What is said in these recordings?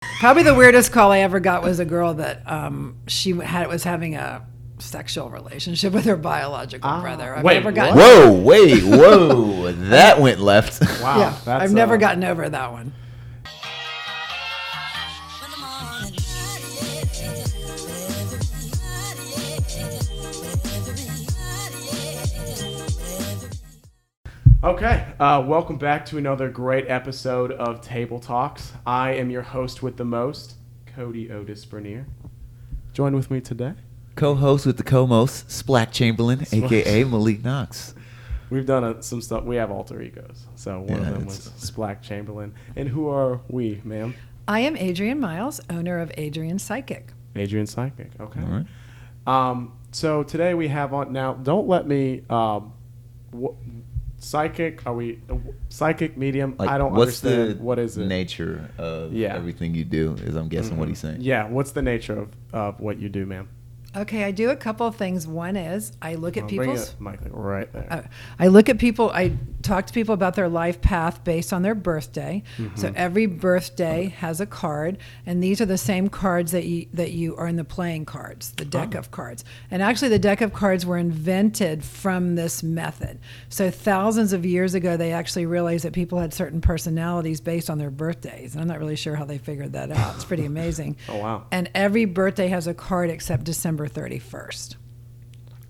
Probably the weirdest call I ever got was a girl that was having a sexual relationship with her biological brother. I've never gotten Whoa, that went left. Wow, yeah, I've never gotten over that one. Okay, welcome back to another great episode of Table Talks. I am your host with the most, Kody Otis Bernier. Join with me today. Co-host with the co-most, Splack Chamberlain, a.k.a. Malik Knox. We've done some stuff. We have alter egos. So one of them was Splack Chamberlain. And who are we, ma'am? I am Adrienne Miles, owner of Adrienne Psychic. Adrienne Psychic, okay. All right. So today we have on, now don't let me, psychic, are we, psychic, medium? Like, I don't understand. What is it? Nature of everything you do is, I'm guessing, what he's saying. Yeah, what's the nature of what you do, ma'am? Okay, I do a couple of things. One is I look at people's... Bring it, Mike, right there. I look at people, I talk to people about their life path based on their birthday. Mm-hmm. So every birthday has a card, and these are the same cards that you are in the playing cards, the deck of cards. And actually the deck of cards were invented from this method. So thousands of years ago, they actually realized that people had certain personalities based on their birthdays. And I'm not really sure how they figured that out. It's pretty amazing. Oh, wow. And every birthday has a card except December 31st.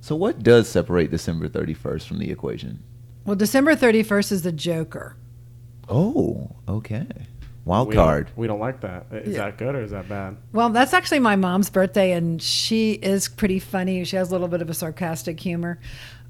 So what does separate December 31st from the equation? Well, December 31st is the Joker. Oh, okay. Wild card. We don't like that. Is that good or is that bad? Well, that's actually my mom's birthday, and she is pretty funny. She has a little bit of a sarcastic humor.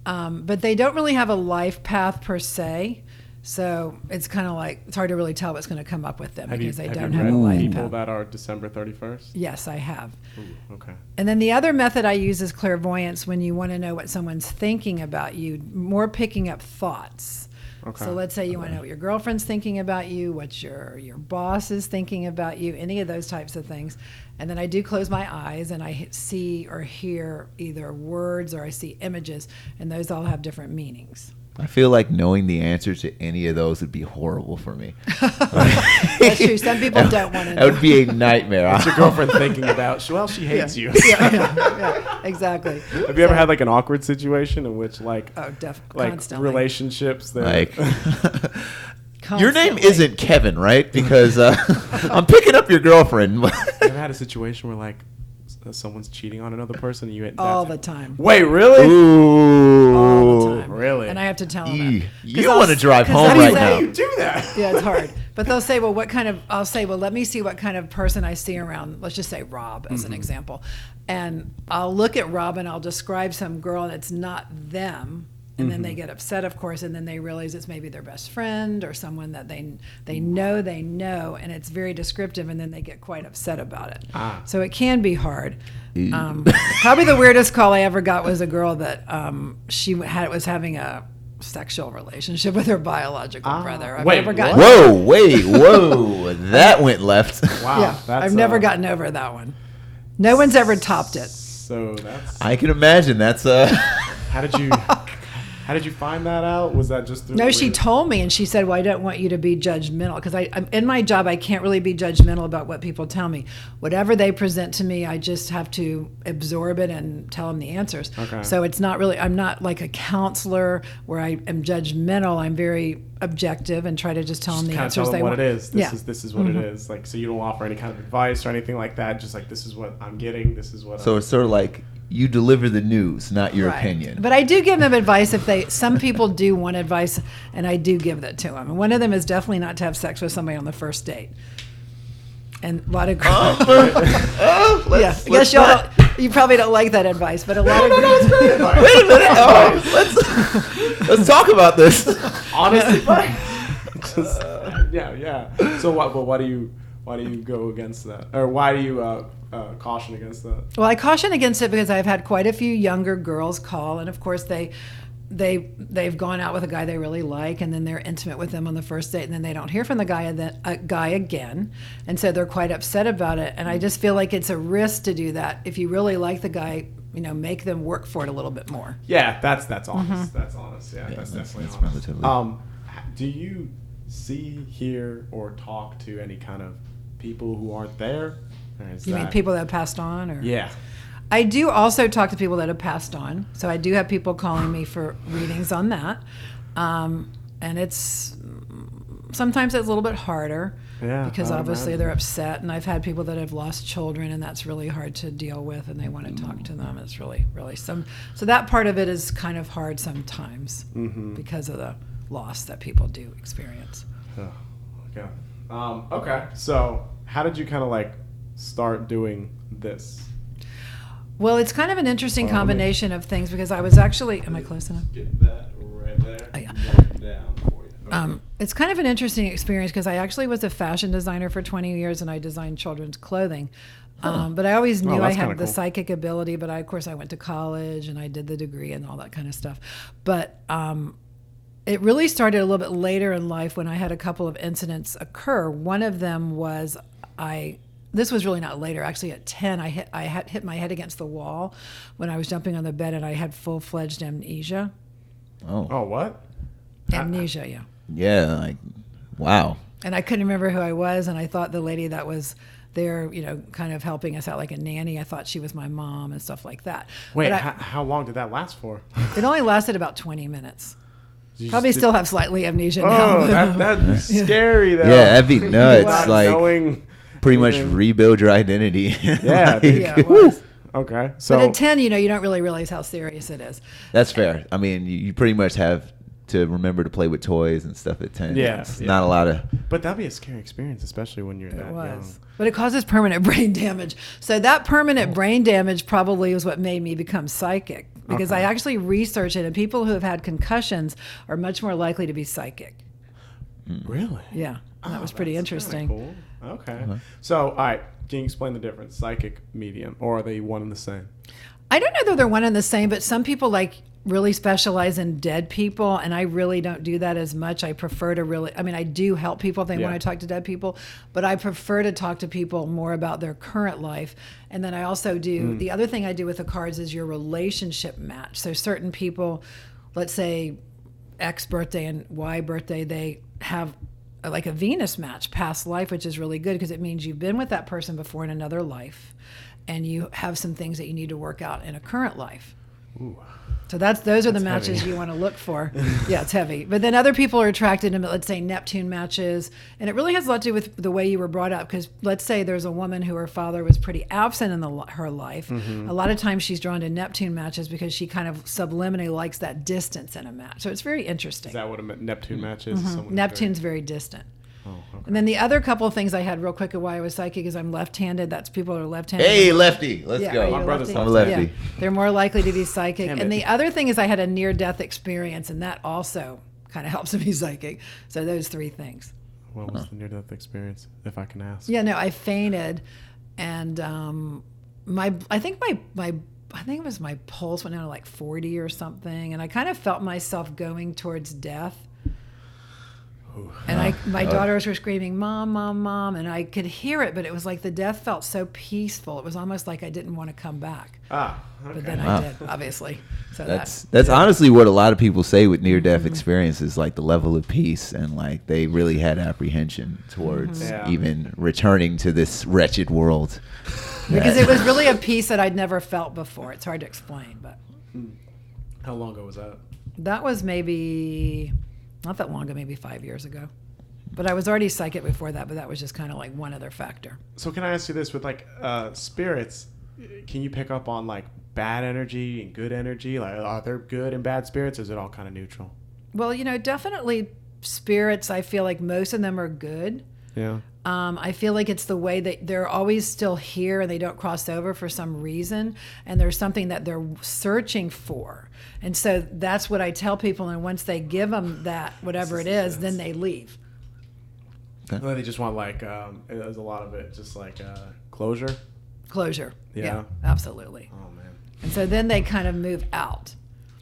But they don't really have a life path per se. So it's kind of like, it's hard to really tell what's going to come up with them because they don't have a life people path. that are December 31st? Yes, I have. Ooh, okay. And then the other method I use is clairvoyance when you want to know what someone's thinking about you, more picking up thoughts. Okay. So let's say you want to know what your girlfriend's thinking about you, what your boss is thinking about you, any of those types of things. And then I do close my eyes and I see or hear either words or I see images, and those all have different meanings. I feel like knowing the answer to any of those would be horrible for me. That's true. Some people don't want to know. That would be a nightmare. What's your girlfriend thinking about? Well, she hates you. Yeah, exactly. Have you ever had like an awkward situation in which like, constantly. Relationships that like your name isn't Kevin, right? Because I'm picking up your girlfriend. You ever had a situation where like someone's cheating on another person and you all the time. Wait, really? Ooh. All the time. Really? And I have to tell them you want to drive home right now. How do you do that? Yeah, it's hard. But they'll say, well, I'll say, well, let me see what kind of person I see around. Let's just say Rob as an example. And I'll look at Rob and I'll describe some girl and it's not them. And then they get upset, of course, and then they realize it's maybe their best friend or someone that they know, and it's very descriptive, and then they get quite upset about it. So it can be hard. Probably the weirdest call I ever got was a girl that was having a sexual relationship with her biological brother. Whoa, that went left. Wow. Yeah, I've never gotten over that one. No one's ever topped it. So that's... I can imagine. That's How did you find that out? Was that just through... No, she told me, and she said, well, I don't want you to be judgmental. Because I'm in my job, I can't really be judgmental about what people tell me. Whatever they present to me, I just have to absorb it and tell them the answers. Okay. So it's not really, I'm not like a counselor where I am judgmental. I'm very objective and try to just tell them the answers they want. What it is. This is what it is. Like, so you don't offer any kind of advice or anything like that. Just like, this is what I'm getting. This is what. So it's sort of like you deliver the news, not your opinion. But I do give them advice some people do want advice, and I do give that to them. And one of them is definitely not to have sex with somebody on the first date. And a lot of girls. I guess you probably don't like that advice, but a lot of girls. It's great advice. Wait a minute. Let's talk about this. Honestly, yeah. So why do you go against that, or why do you caution against that? Well, I caution against it because I've had quite a few younger girls call, and of course they've gone out with a guy they really like, and then they're intimate with them on the first date, and then they don't hear from the guy again, and so they're quite upset about it. And I just feel like it's a risk to do that. If you really like the guy, make them work for it a little bit more. Yeah, that's honest. That's honest. Yeah, that's definitely honest. Do you see, hear, or talk to any kind of people who aren't there? Or is You mean people that have passed on? Or? Yeah. I do also talk to people that have passed on. So I do have people calling me for readings on that. And sometimes it's a little bit harder. Yeah, because I would obviously imagine. they're upset, and I've had people that have lost children, and that's really hard to deal with, and they want to talk to them. It's really so that part of it is kind of hard sometimes because of the loss that people do experience. Oh, okay. Okay. So how did you kind of like start doing this? Well, it's kind of an interesting combination of things because I was actually, am I close enough? Get that right there. Oh, yeah. Down for you. Okay. It's kind of an interesting experience because I actually was a fashion designer for 20 years and I designed children's clothing. But I always knew I that's had kinda the cool. psychic ability, but of course I went to college and I did the degree and all that kind of stuff. But it really started a little bit later in life when I had a couple of incidents occur. One of them was this was really not later. Actually, at 10, I hit my head against the wall when I was jumping on the bed, and I had full-fledged amnesia. Oh, what? Amnesia, yeah. Yeah, like, wow. And I couldn't remember who I was, and I thought the lady that was there, kind of helping us out like a nanny, I thought she was my mom and stuff like that. Wait, But how long did that last for? it only lasted about 20 minutes. You Probably just still have slightly amnesia Oh, now. that's scary though. Yeah, that'd be nuts. Not Like, knowing pretty much anything. rebuild your identity. Yeah, Like, dude. Yeah, it was. Okay, so But at 10, you don't really realize how serious it is. that's fair. I mean, you pretty much have to remember to play with toys and stuff at 10. Yeah, It's yeah. not a lot of... but that'd be a scary experience, especially when you're that It young. was. But it causes permanent brain damage. So that permanent brain damage probably was what made me become psychic. Because I actually researched it, and people who have had concussions are much more likely to be psychic. Really? Yeah, and that was pretty That's interesting. kinda Cool. Okay. So, all right, can you explain the difference? Psychic, medium, or are they one and the same? I don't know that they're one and the same, but some people really specialize in dead people, and I really don't do that as much. I prefer to I do help people if they want to talk to dead people, but I prefer to talk to people more about their current life. And then I also do, the other thing I do with the cards is your relationship match. So certain people, let's say X birthday and Y birthday, they have like a Venus match, past life, which is really good because it means you've been with that person before in another life, and you have some things that you need to work out in a current life. Ooh. So those are the matches heavy. you want to look for. Yeah, it's heavy. But then other people are attracted to, let's say, Neptune matches. And it really has a lot to do with the way you were brought up. Because let's say there's a woman who her father was pretty absent in her life. A lot of times she's drawn to Neptune matches because she kind of subliminally likes that distance in a match. So it's very interesting. Is that what a Neptune match is? Someone who's Neptune's very distant. Oh, okay. And then the other couple of things I had real quick of why I was psychic is I'm left-handed. That's people that are left-handed. Hey, lefty. Let's Yeah, go. are you My brother's lefty? I'm a lefty. Yeah. They're more likely to be psychic. Damn And it. the other thing is I had a near-death experience, and that also kind of helps me psychic. So those three things. What was the near-death experience, if I can ask? Yeah, no, I fainted, and I think it was my pulse went down to like 40 or something, and I kind of felt myself going towards death. And my daughters were screaming, "Mom, Mom, Mom," and I could hear it, but it was like the death felt so peaceful. It was almost like I didn't want to come back. Okay. But then Wow. I did, obviously. So That's honestly what a lot of people say with near-death experiences, like the level of peace, and like they really had apprehension towards Yeah. even returning to this wretched world. because it was really a peace that I'd never felt before. It's hard to explain, but How long ago was that? that was maybe not that long ago, maybe 5 years ago. But I was already psychic before that, but that was just kind of like one other factor. So can I ask you this with like spirits? Can you pick up on like bad energy and good energy? Like, are there good and bad spirits? Or is it all kind of neutral? Well, definitely spirits, I feel like most of them are good. Yeah. I feel like it's the way that they're always still here and they don't cross over for some reason. And there's something that they're searching for. And so that's what I tell people. And once they give them that, whatever it is, then they leave. Well, they just want like there's a lot of it, just like closure. Closure. Yeah. Absolutely. Oh man. And so then they kind of move out.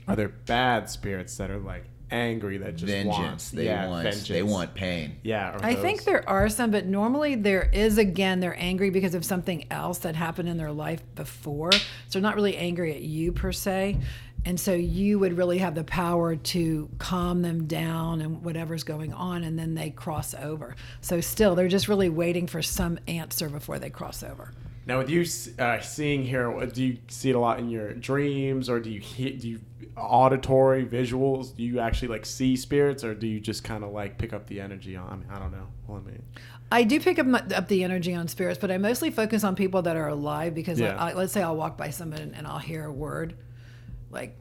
Are there bad spirits that are like angry that just Vengeance. want They want pain. Yeah. Or I think those- there are some, but normally there is, again, they're angry because of something else that happened in their life before. So they're not really angry at you per se. And so you would really have the power to calm them down and whatever's going on, and then they cross over. So still, they're just really waiting for some answer before they cross over. Now, with you seeing here, do you see it a lot in your dreams, or do you auditory, visuals? Do you actually like see spirits, or do you just kind of like pick up the energy on? I mean, I don't know. Well, I do pick up the energy on spirits, but I mostly focus on people that are alive because let's say I'll walk by someone and I'll hear a word like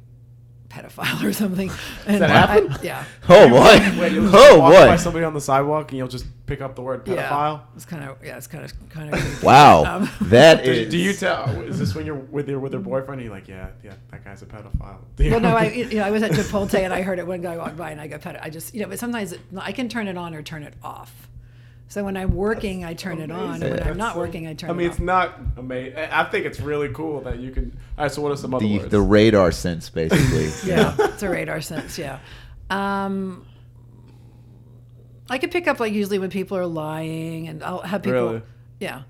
pedophile or something. And that happen? Yeah. Oh boy. Wait, you'll Oh walk boy. by somebody on the sidewalk and you'll just pick up the word pedophile? It's kind of creepy. Wow. That is. Do you tell? Is this when you're with your boyfriend? And you're like, yeah, that guy's a pedophile. Well, no, I was at Chipotle and I heard it. One guy walked by and I go, I just, but sometimes I can turn it on or turn it off. So when I'm working, I turn it on, and when I'm not working, I turn it off. I mean, it's not amazing. I think it's really cool that you can. All right, so what are some other words? The radar sense, basically. Yeah, it's a radar sense, yeah. I could pick up, like, usually when people are lying, and I'll have people. Really? Yeah.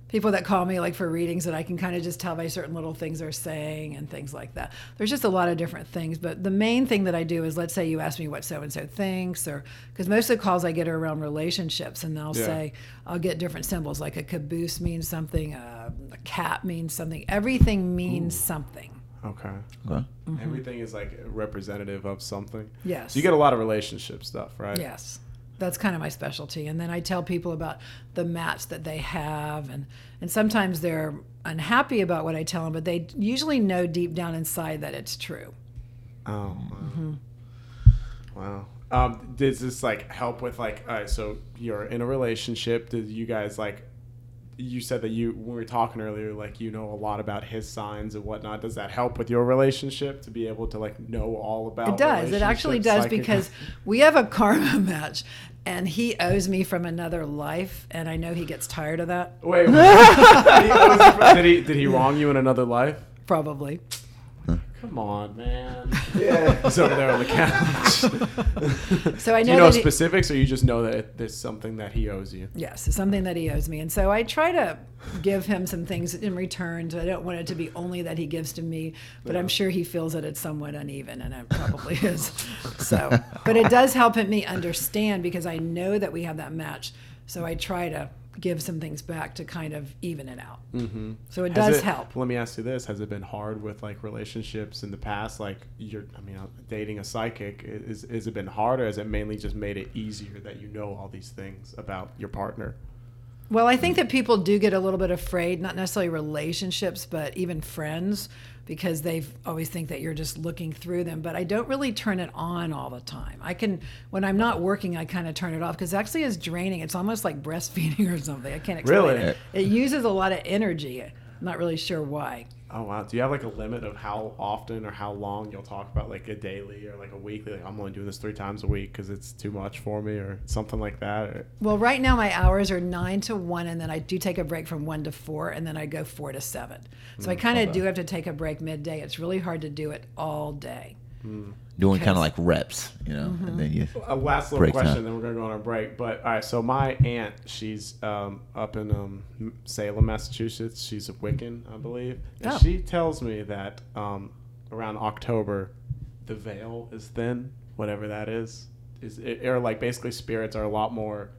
People that call me, like, for readings, and I can kind of just tell by certain little things they're saying and things like that. There's just a lot of different things. But the main thing that I do is, let's say you ask me what so-and-so thinks, or because most of the calls I get are around relationships, and they'll say, I'll get different symbols, like a caboose means something, a cat means something. Everything means something. Okay. Mm-hmm. Everything is, like, representative of something. Yes. So you get a lot of relationship stuff, right? Yes. That's kind of my specialty. And then I tell people about the match that they have. And sometimes they're unhappy about what I tell them, but they usually know deep down inside that it's true. Oh, wow. Mm-hmm. Wow. Does this, like, help with, like, all right, so you're in a relationship. Did you guys, like, you said that when we were talking earlier, like, you know a lot about his signs and whatnot. Does that help with your relationship to be able to, like, know all about it? Does. It actually does, because we have a karma match, and he owes me from another life, and I know he gets tired of that. Wait. Did he wrong you in another life? Probably. Come on, man. Yeah. He's over there on the couch. So I know. Do you know specifics, or you just know that there's something that he owes you? Yes, it's something that he owes me. And so I try to give him some things in return. So I don't want it to be only that he gives to me, but I'm sure he feels that it's somewhat uneven, and it probably is. So, but it does help me understand, because I know that we have that match. So I try to give some things back to kind of even it out. Mm-hmm. So it does help. Let me ask you this: has it been hard with, like, relationships in the past? Like, dating a psychic. Is it been hard, or has it mainly just made it easier that you know all these things about your partner? Well, I think that people do get a little bit afraid, not necessarily relationships, but even friends, because they always think that you're just looking through them. But I don't really turn it on all the time. when I'm not working, I kind of turn it off, because actually it's draining. It's almost like breastfeeding or something. I can't explain it. It uses a lot of energy. I'm not really sure why. Oh, wow. Do you have, like, a limit of how often or how long you'll talk about, like, a daily or, like, a weekly? Like, I'm only doing this 3 times a week because it's too much for me, or something like that? Well, right now my hours are 9 to 1, and then I do take a break from 1 to 4, and then I go 4 to 7. So I kind of do have to take a break midday. It's really hard to do it all day. Doing kind of like reps, and then you. A last little question, then we're going to go on our break. But, all right, so my aunt, she's up in Salem, Massachusetts. She's a Wiccan, I believe. And she tells me that around October, the veil is thin, whatever that is. Or, like, basically spirits are a lot more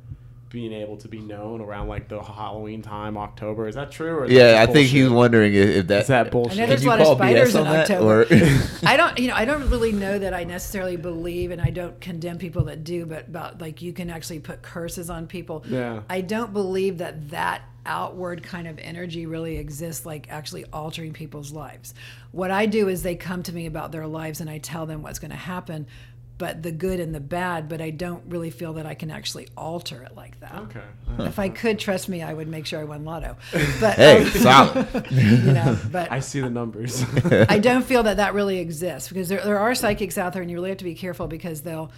being able to be known around, like, the Halloween time, October. Is that true? Or is that I think he's wondering if that. Is that bullshit? I know there's a lot of spiders in October. I I don't really know that I necessarily believe, and I don't condemn people that do, but about, like, you can actually put curses on people. Yeah. I don't believe that outward kind of energy really exists, like actually altering people's lives. What I do is they come to me about their lives, and I tell them what's going to happen, but the good and the bad, but I don't really feel that I can actually alter it like that. Okay. If I could, trust me, I would make sure I won lotto. But hey, solid. But I see the numbers. I don't feel that really exists, because there are psychics out there, and you really have to be careful, because they'll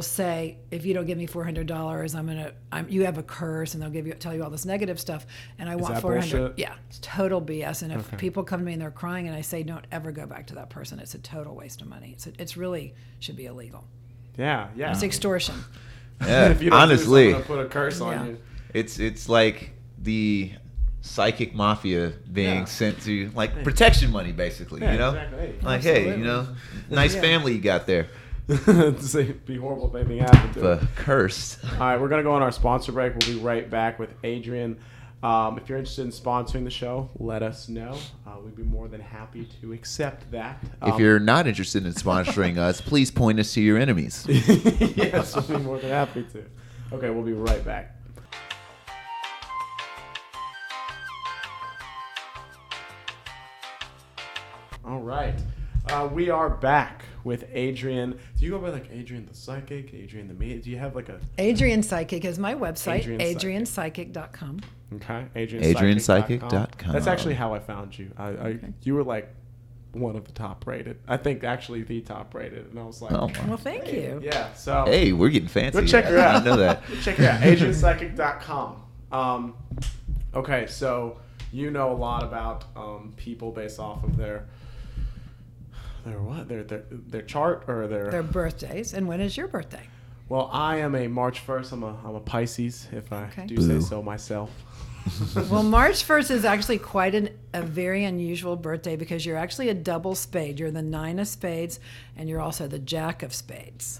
say, if you don't give me $400, you have a curse, and they'll tell you all this negative stuff, and I want $400. Bullshit? Yeah, it's total BS. And if people come to me and they're crying, and I say, don't ever go back to that person, it's a total waste of money. It's really should be illegal. Yeah. It's extortion. Yeah, if you don't honestly, do something, put a curse on you. It's like the psychic mafia being sent to like protection money, basically. Yeah, you know, exactly. like hey, you know, nice family you got there. To say it'd be horrible if anything happened to But it. cursed. All right, we're gonna go on our sponsor break. We'll be right back with Adrienne. If you're interested in sponsoring the show, let us know. We'd be more than happy to accept that. If you're not interested in sponsoring us, please point us to your enemies. Yes, we'll be more than happy to. Okay, we'll be right back. All right. We are back with Adrienne. Do you go by like Adrienne the Psychic, Adrienne the Me? Do you have like a... Adrienne Psychic is my website, Adrienne adriennepsychic.com. Okay, AdriennePsychic.com. That's actually how I found you. You were like one of the top rated. I think actually the top rated. And I was like... Oh, Well, thank you. Yeah, so... hey, we're getting fancy. Go check her I out. know that. Check it out, AdriennePsychic.com. Okay, so you know a lot about people based off of their what? Their chart or Their birthdays. And when is your birthday? Well, I am a March 1st. I'm a Pisces, if I do Boo. say so myself. Well, March 1st is actually quite a very unusual birthday because you're actually a double spade. You're the 9 of spades and you're also the Jack of spades.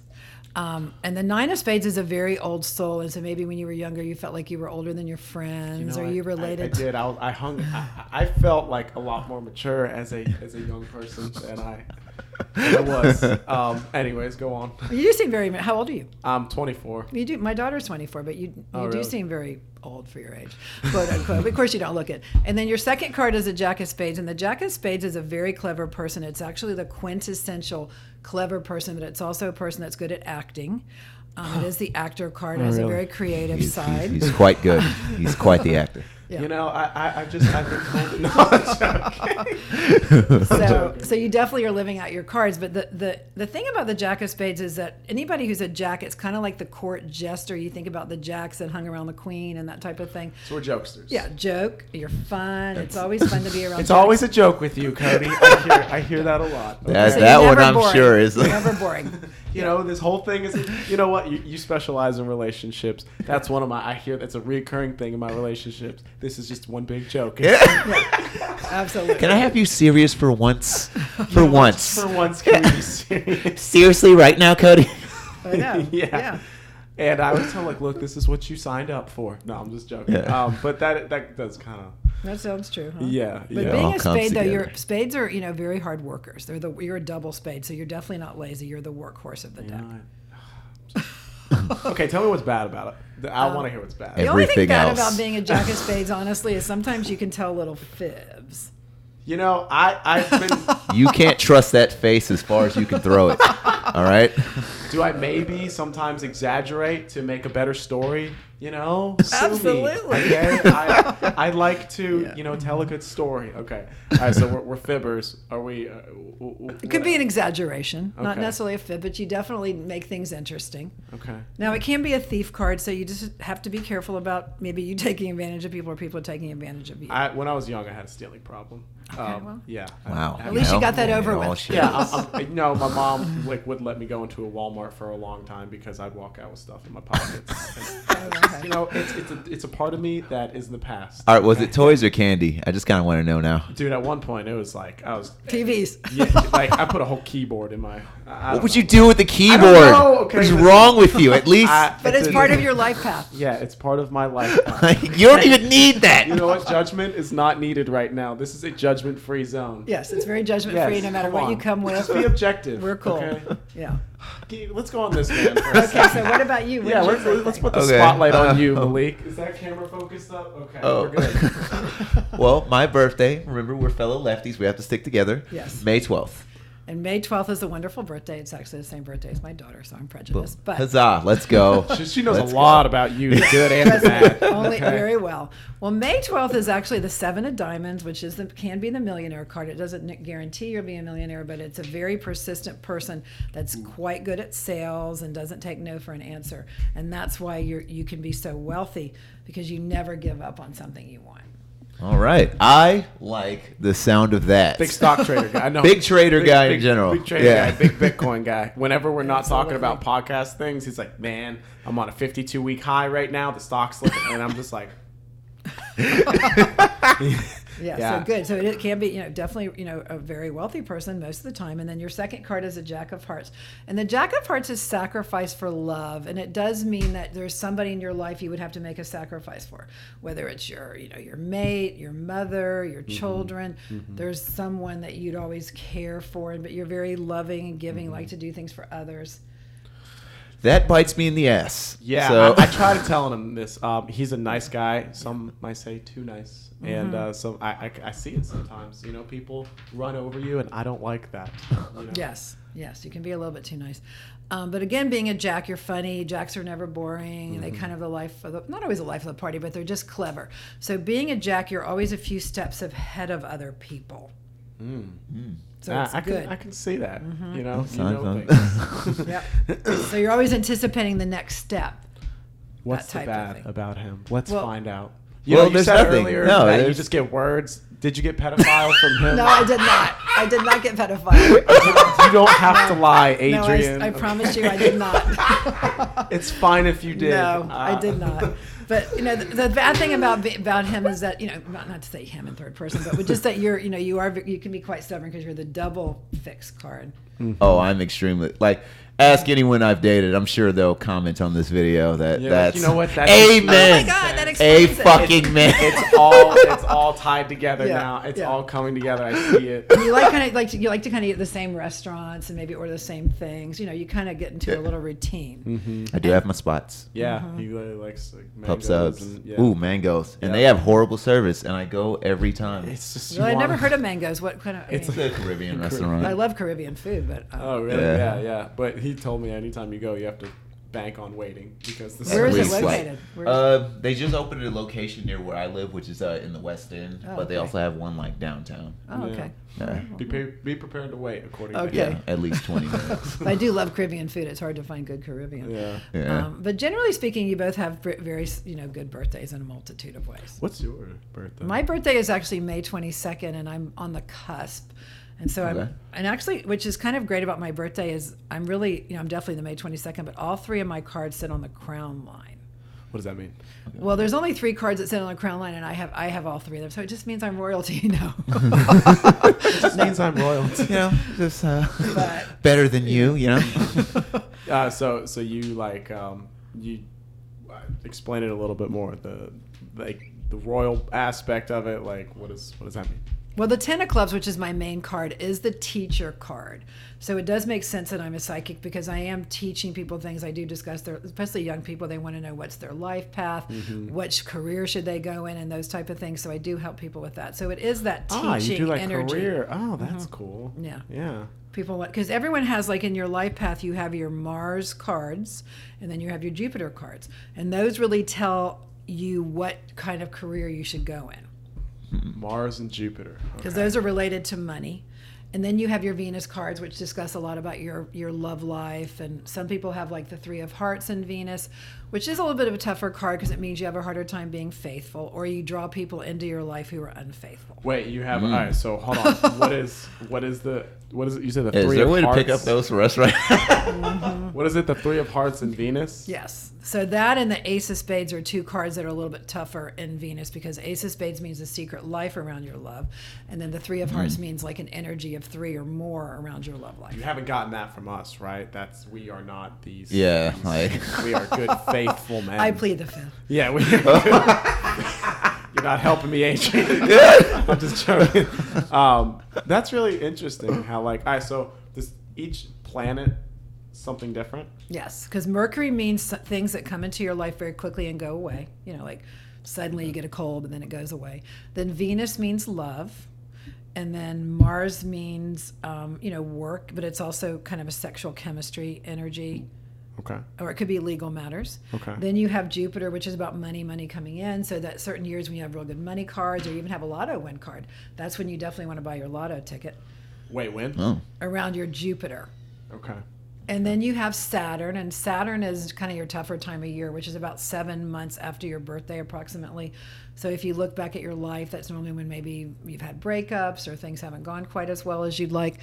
And the 9 of spades is a very old soul, and so maybe when you were younger, you felt like you were older than your friends, or you related. I did. I felt like a lot more mature as a young person than I was. Anyways, go on. You do seem very. How old are you? I'm 24. You do. My daughter's 24, but you really? do seem very old for your age, quote unquote. Of course, you don't look it. And then your second card is a Jack of spades, and the Jack of spades is a very clever person. It's actually the quintessential clever person, but it's also a person that's good at acting. It is the actor card. It has a very creative side. He's quite good. He's quite the actor. Yeah. You know, I've been told. No, I'm joking. So you definitely are living out your cards. But the thing about the Jack of spades is that anybody who's a Jack, it's kind of like the court jester. You think about the Jacks that hung around the Queen and that type of thing. So we're jokesters. Yeah, joke. You're fun. It's always fun to be around. It's Jacks. always a joke with you, Kody. I hear that a lot. That, So that you're one never I'm boring. sure is. You're never boring. You know, this whole thing is, you know what? You specialize in relationships. That's one of my, I hear that's a recurring thing in my relationships. This is just one big joke. Absolutely. Can I have you serious for once? For once. For once, can we be serious? Seriously, right now, Kody? I know. Yeah. And I was telling like, look, this is what you signed up for. No, I'm just joking. Yeah. But that does kind of. That sounds true. Huh? Yeah. But yeah. being All a comes spade, though, together. spades are very hard workers. You're a double spade, so you're definitely not lazy. You're the workhorse of the deck. Okay, tell me what's bad about it. I want to hear what's bad. The only thing Everything bad else. about being a Jack of spades, honestly, is sometimes you can tell little fibs. You know, I've been. You can't trust that face as far as you can throw it. All right? Do I maybe sometimes exaggerate to make a better story? You know, sue me, Absolutely. okay? I like to, tell a good story. Okay. All right. So we're fibbers. Are we? It could be an exaggeration, not Okay. necessarily a fib, but you definitely make things interesting. Okay. Now, it can be a thief card, so you just have to be careful about maybe you taking advantage of people or people taking advantage of you. When I was young, I had a stealing problem. Well. Yeah. Wow. At least you got that over All with. shit. Yeah, no, my mom wouldn't let me go into a Walmart for a long time because I'd walk out with stuff in my pockets. And, it's a part of me that is in the past. All right, was it toys or candy? I just kind of want to know now. Dude, at one point it was like I was TVs. like I put a whole keyboard in my. What would you do with the keyboard? know, okay, what is listen. wrong with you? At least But it's part of your life path. Yeah, it's part of my life. you don't even need that. You know what? Judgment is not needed right now. This is a judgment-free zone. Yes, it's very judgment-free Yes, no matter come what on. you come with. Let's be objective. We're cool. Okay? Yeah. Okay, let's go on this man. For a Okay, second. so what about you? When's Yeah, your let's birthday? put the Okay, spotlight on you, oh. Malik. Is that camera focused up? Okay, Oh. we're good. Well, my birthday. Remember, we're fellow lefties. We have to stick together. Yes. May 12th. And May 12th is a wonderful birthday. It's actually the same birthday as my daughter, so I'm prejudiced. But Huzzah! Let's go. She knows Let's a lot about you, the good and the bad. only Okay. very well. Well, May 12th is actually the 7 of diamonds, which can be the millionaire card. It doesn't guarantee you'll be a millionaire, but it's a very persistent person that's quite good at sales and doesn't take no for an answer. And that's why you can be so wealthy, because you never give up on something you want. All right. I like the sound of that. Big stock trader guy. No, Big trader guy in general. Big trader Yeah. guy. Big Bitcoin guy. Whenever we're not talking Absolutely. about podcast things, he's like, man, I'm on a 52-week high right now. The stock's looking. And I'm just like, So good. So it can be, definitely, a very wealthy person most of the time. And then your second card is a Jack of Hearts. And the Jack of Hearts is sacrifice for love. And it does mean that there's somebody in your life you would have to make a sacrifice for, whether it's your mate, your mother, your children. There's someone that you'd always care for, but you're very loving and giving, like to do things for others. That bites me in the ass. Yeah, So I try to tell him this. He's a nice guy. Some might say too nice. And so I see it sometimes. People run over you, and I don't like that. Yes, you can be a little bit too nice. But again, being a Jack, you're funny. Jacks are never boring. They kind of not always the life of the party, but they're just clever. So being a Jack, you're always a few steps ahead of other people. So it's good. I can see that. Yep. So you're always anticipating the next step. What's the bad about him? Let's find out. You You said nothing. earlier No, that you just get words. Did you get pedophile from him? No, I did not. I did not get pedophile. You don't have to lie, Adrienne. No, I promise you, I did not. It's fine if you did. No, I did not. But the bad thing about him is that not to say him in third person, but just that you can be quite stubborn because you're the double fixed card. Oh, I'm extremely ask anyone I've dated. I'm sure they'll comment on this video that's you know what? That's amen. Oh my God, that explains it. Fucking man. It's all tied together now. It's all coming together. I see it. You like to kind of eat the same restaurants and maybe order the same things. You kind of get into a little routine. I do have my spots. Yeah, he really likes mangoes. Pub subs. And, Ooh, mangoes. And they have horrible service, and I go every time. It's just. Well, I never heard of mangoes. What kind of? It's a Caribbean restaurant. I love Caribbean food, but. Oh really? Yeah. But he told me anytime you go, you have to bank on waiting because Where is it located? They just opened a location near where I live, which is in the West End, but they also have one downtown. Oh, okay. Yeah. Be prepared to wait according to Yeah, at least 20 minutes. I do love Caribbean food. It's hard to find good Caribbean. Yeah. But generally speaking, you both have very good birthdays in a multitude of ways. What's your birthday? My birthday is actually May 22nd, and I'm on the cusp. And so which is kind of great about my birthday is I'm really, I'm definitely the May 22nd, but all three of my cards sit on the crown line. What does that mean? Well, there's only 3 cards that sit on the crown line, and I have all 3 of them. So it just means I'm royalty, It just means I'm royalty. Just better than you, So you you explain it a little bit more, the royal aspect of it. What does that mean? Well, the 10 of clubs, which is my main card, is the teacher card. So it does make sense that I'm a psychic because I am teaching people things. I do discuss especially young people, they want to know what's their life path, which career should they go in, and those type of things. So I do help people with that. So it is that teaching you do energy. Career. Oh, that's cool. Yeah. People because everyone has in your life path, you have your Mars cards, and then you have your Jupiter cards, and those really tell you what kind of career you should go in. Mars and Jupiter, because those are related to money. And then you have your Venus cards, which discuss a lot about your love life. And some people have the 3 of Hearts in Venus, which is a little bit of a tougher card because it means you have a harder time being faithful, or you draw people into your life who are unfaithful. Wait, you have all right. So hold on. What is it? You said the 3 of Hearts. Is there a way to pick up those for us right now? What is it? The 3 of Hearts in Venus? Yes. So that and the Ace of Spades are 2 cards that are a little bit tougher in Venus because Ace of Spades means a secret life around your love, and then the 3 of Hearts means an energy of 3 or more around your love life. You haven't gotten that from us, right? We are not these. Yeah, we are good, faithful men. I plead the 5th. Yeah, we. You're not helping me, Adrienne. I'm just joking. That's really interesting. How so does each planet something different? Yes, because Mercury means things that come into your life very quickly and go away. Suddenly you get a cold and then it goes away. Then Venus means love. And then Mars means, work, but it's also kind of a sexual chemistry energy. Okay. Or it could be legal matters. Okay. Then you have Jupiter, which is about money coming in. So that certain years when you have real good money cards, or you even have a lotto win card, that's when you definitely want to buy your lotto ticket. Wait, when? Oh. Around your Jupiter. Okay. And then you have Saturn, and Saturn is kind of your tougher time of year, which is about 7 months after your birthday approximately. So if you look back at your life, that's normally when maybe you've had breakups or things haven't gone quite as well as you'd like.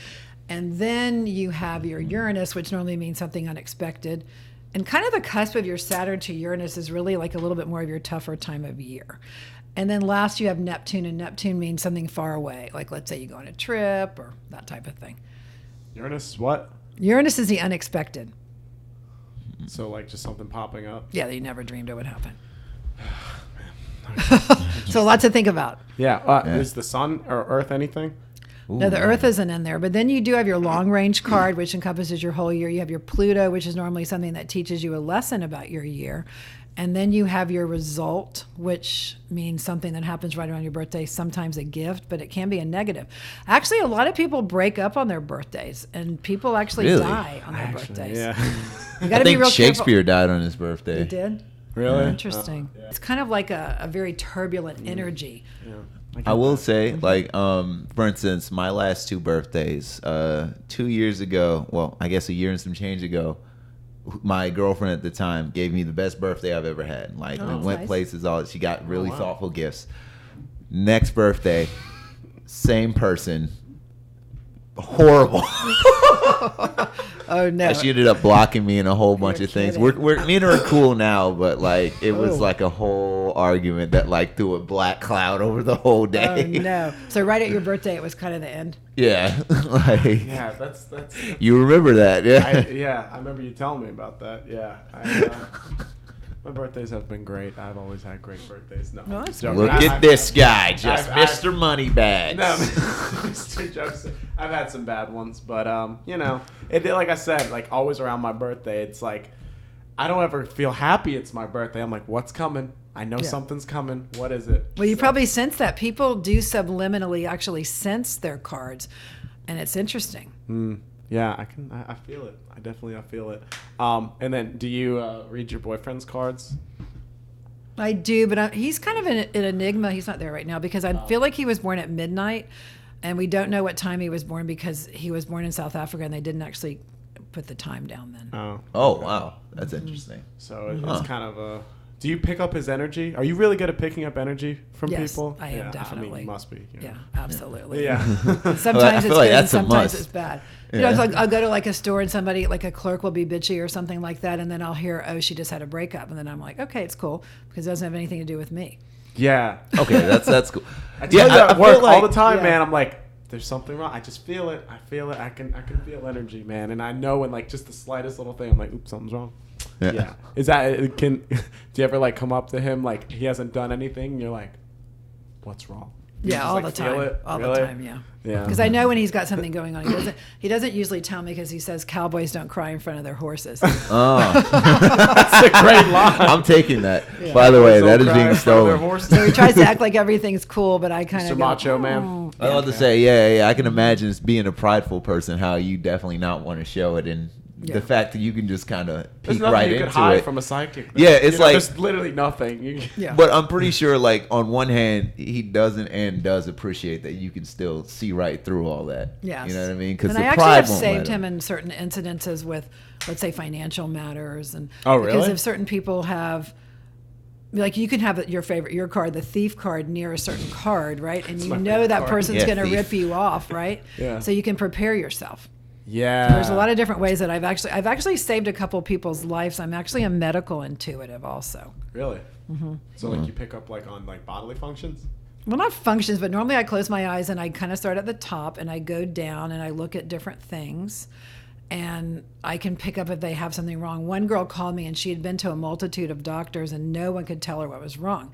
And then you have your Uranus, which normally means something unexpected. And kind of the cusp of your Saturn to Uranus is really a little bit more of your tougher time of year. And then last you have Neptune, and Neptune means something far away. Like let's say you go on a trip or that type of thing. Uranus, what? Uranus is the unexpected. So like just something popping up. Yeah, that you never dreamed it would happen. So lots to think about. Yeah. Is the sun or Earth anything? Ooh, No, the man. Earth isn't in there. But then you do have your long range card, which encompasses your whole year. You have your Pluto, which is normally something that teaches you a lesson about your year. And then you have your result, which means something that happens right around your birthday, sometimes a gift, but it can be a negative. Actually, a lot of people break up on their birthdays, and people actually Really? die on their birthdays. Yeah. You I got to be think real Shakespeare died on his birthday. careful. You did? Really? Interesting. Yeah. It's kind of like a very turbulent energy. Yeah. I will say, like, for instance, my last 2 birthdays, 2 years ago, well, I guess a year and some change ago, my girlfriend at the time gave me the best birthday I've ever had. Like, we went nice. places, all. She got really wow. thoughtful gifts. Next birthday, same person, horrible. Oh, no. She ended up blocking me in a whole bunch You're of things. kidding. We're me and her are cool now, but like it was Oh. like a whole argument that like threw a black cloud over the whole Oh, day. no. So right at your birthday, it was kind of the end. Yeah, like Yeah, that's you remember that? Yeah. yeah, I remember you telling me about that. Yeah. My birthdays have been great. I've always had great birthdays. No, No, I'm that's joking. Look at this guy, just Mr. Moneybags. No, Mr. Jokes. I've had some bad ones, but you know, like I said, like always around my birthday, it's like I don't ever feel happy it's my birthday. I'm like, what's coming? I know something's coming. What is it? Well, you probably sense that. People do subliminally actually sense their cards, and it's interesting. Yeah, I feel it. I feel it. And then, do you read your boyfriend's cards? I do, but he's kind of an enigma. He's not there right now because I feel like he was born at midnight, and we don't know what time he was born because he was born in South Africa, and they didn't actually put the time down then. Oh wow, that's interesting. So it's kind of a. Do you pick up his energy? Are you really good at picking up energy from Yes, people? I am, Yeah, definitely. I mean, you must be. You know. Yeah, absolutely. Yeah. Sometimes I it's feel like good and that's a sometimes must. it's bad. Yeah. You know, it's like I'll go to like a store and somebody, like a clerk will be bitchy or something like that, and then I'll hear, oh, she just had a breakup. And then I'm like, okay, it's cool because it doesn't have anything to do with me. Yeah. Okay, that's cool. I tell you I at feel work like- all the time, Yeah. man. I'm like, there's something wrong. I just feel it. I feel it. I can feel energy, man. And I know when like just the slightest little thing, I'm like, oops, something's wrong. Yeah. Is that do you ever like come up to him like he hasn't done anything? And you're like, what's wrong? You Yeah, just, all like, the feel time. it? All Really? the time, yeah. Yeah. Because I know when he's got something going on. He doesn't usually tell me because he says cowboys don't cry in front of their horses. Oh, That's a great line. I'm taking that. By the way, that is being stolen. So he tries to act like everything's cool, but I kind Mr. of Macho Man. I was about to say, yeah, I can imagine as being a prideful person how you definitely not want to show it, and Yeah. the fact that you can just kind of There's peek nothing right you could into hide it. from a psychic. Yeah, it's like- there's literally nothing. Yeah. But I'm pretty sure, like, on one hand, he doesn't and does appreciate that you can still see right through all that. Yes. You know what I mean? Because And the I actually pride have won't saved let him in certain incidences with, let's say, financial matters, and Oh, because really? if certain people have, like, you can have your card, the thief card, near a certain card, right? And you my know favorite that card. person's Yeah, going to thief. rip you off, right? Yeah. So you can prepare yourself. Yeah. There's a lot of different ways that I've actually saved a couple people's lives. I'm actually a medical intuitive also. Really? Mm-hmm. So like you pick up like on like bodily functions? Well, not functions, but normally I close my eyes and I kind of start at the top and I go down and I look at different things and I can pick up if they have something wrong. One girl called me and she had been to a multitude of doctors and no one could tell her what was wrong.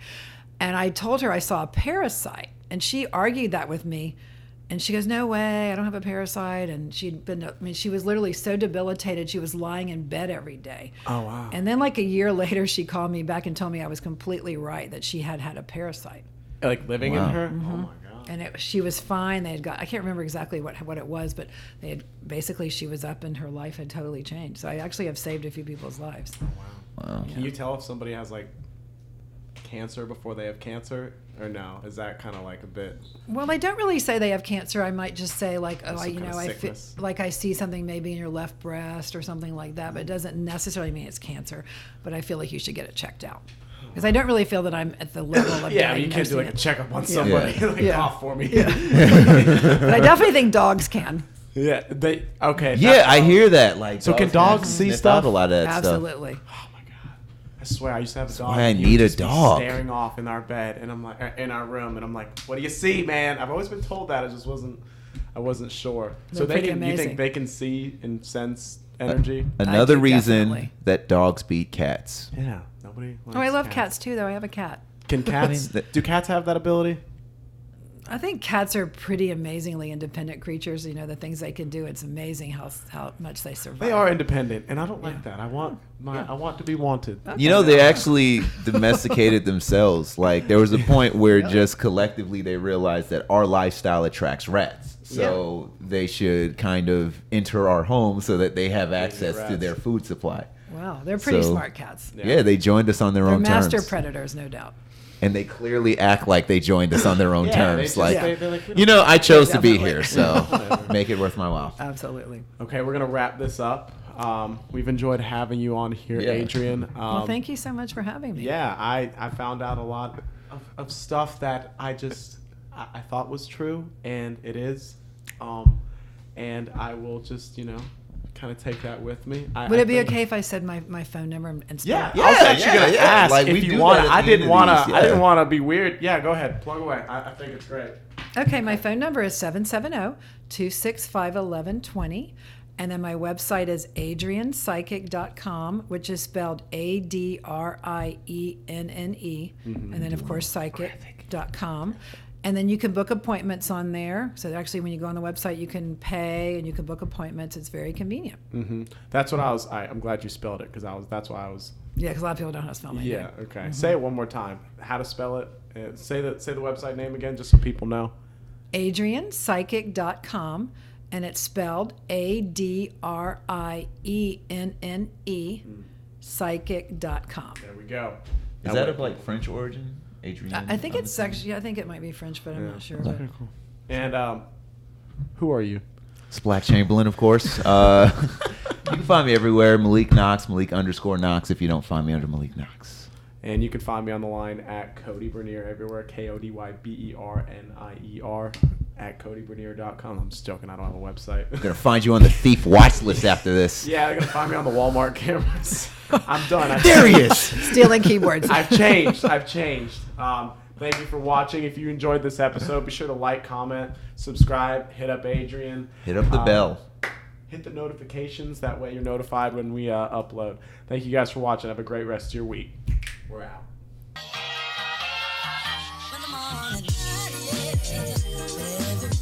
And I told her I saw a parasite and she argued that with me. And she goes, no way, I don't have a parasite. And she was literally so debilitated, she was lying in bed every day. Oh, wow. And then like a year later, she called me back and told me I was completely right, that she had a parasite. Like living Wow. in her? Mm-hmm. Oh my god. And she was fine. They had I can't remember exactly what it was, but they had basically she was up and her life had totally changed. So I actually have saved a few people's lives. Wow. Can you tell if somebody has like cancer before they have cancer? Or no? Is that kind of like a bit? Well, I don't really say they have cancer. I might just say like, oh, Some kind of I feel sickness. like I see something maybe in your left breast or something like that, but it doesn't necessarily mean it's cancer. But I feel like you should get it checked out because I don't really feel that I'm at the level of Yeah, you can't do diagnosing like a it. checkup on somebody. Yeah. Like Yeah. cough for me. But I definitely think dogs can. Yeah, they okay. Yeah, I hear that. Like, So can have dogs see sniffed stuff? out a lot of that stuff. Absolutely. Oh my god. I swear, I used to have a dog. why I He would need a just be dog. staring off in our bed, and I'm like, in our room, and I'm like, what do you see, man? I've always been told that. I wasn't sure. So They're pretty you amazing. think they can see and sense energy? Another do, reason definitely. that dogs beat cats. Yeah, nobody. Likes Oh, I love cats too, though. I have a cat. Can cats? Do cats have that ability? I think cats are pretty amazingly independent creatures. You know, the things they can do. It's amazing how much they survive. They are independent, and I don't like that. I want to be wanted. You know, they actually domesticated themselves. Like, there was a point where just collectively they realized that our lifestyle attracts rats. So they should kind of enter our home so that they have access to their food supply. Wow, they're pretty So, smart cats. Yeah, they joined us on their They're own master terms. predators, no doubt. And they clearly act like they joined us on their own terms. They're Like, like, you know, I chose to be Definitely. here, so make it worth my while. Absolutely. okay, we're gonna wrap this up. We've enjoyed having you on here, Yeah. Adrienne. Well, thank you so much for having me. Yeah, I found out a lot of stuff that I thought was true, and it is. And I will just, kind of take that with me. Would it be okay if I said my phone number and Yeah, stuff? I was actually gonna ask Like, we if you do want. that at I the didn't end of want these, to. yeah. I didn't want to be weird. Yeah, go ahead, plug away. I think it's great. Okay, my phone number is 770-265-1120. And then my website is adriennepsychic.com, which is spelled ADRIENNE. And then, of course, psychic.com. And then you can book appointments on there. So actually, when you go on the website, you can pay and you can book appointments. It's very convenient. Mm-hmm. That's what I was. I'm glad you spelled it because that's why I was. Yeah, because a lot of people don't know how to spell my name. Yeah. Okay. Say it one more time. How to spell it? Say the website name again, just so people know. AdriennePsychic.com, and it's spelled ADRIENNE, psychic.com. There we go. Is that of like French origin? Adrienne? I think it's actually, I think it might be French, but I'm not sure. But. Cool. And who are you? It's Black Chamberlain, of course. You can find me everywhere. Malik Knox, Malik_Knox if you don't find me under Malik Knox. And you can find me on the line at Kody Bernier everywhere. KODYBERNIER at CodyBernier.com. I'm just joking. I don't have a website. I'm going to find you on the thief watch list after this. Yeah, they're going to find me on the Walmart cameras. I'm done. There he is. Stealing keyboards. I've changed. Thank you for watching. If you enjoyed this episode, be sure to like, comment, subscribe, hit up Adrienne. Hit up the bell. Hit the notifications. That way you're notified when we upload. Thank you guys for watching. Have a great rest of your week. We're out. When the morning